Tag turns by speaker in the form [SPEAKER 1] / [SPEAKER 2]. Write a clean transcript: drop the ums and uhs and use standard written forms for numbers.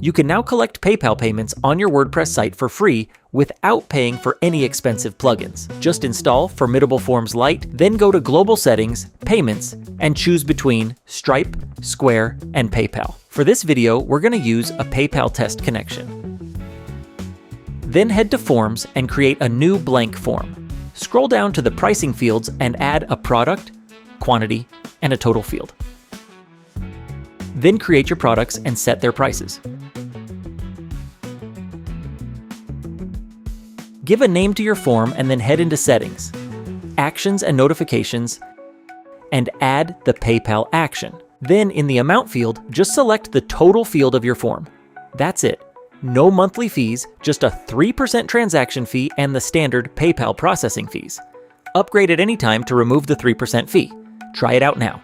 [SPEAKER 1] You can now collect PayPal payments on your WordPress site for free without paying for any expensive plugins. Just install Formidable Forms Lite, then go to Global Settings, Payments, and choose between Stripe, Square, and PayPal. For this video, we're going to use a PayPal test connection. Then head to Forms and create a new blank form. Scroll down to the pricing fields and add a product, quantity, and a total field. Then create your products and set their prices. Give a name to your form and then head into Settings, Actions and Notifications, and add the PayPal action. Then in the Amount field, just select the total field of your form. That's it. No monthly fees, just a 3% transaction fee and the standard PayPal processing fees. Upgrade at any time to remove the 3% fee. Try it out now.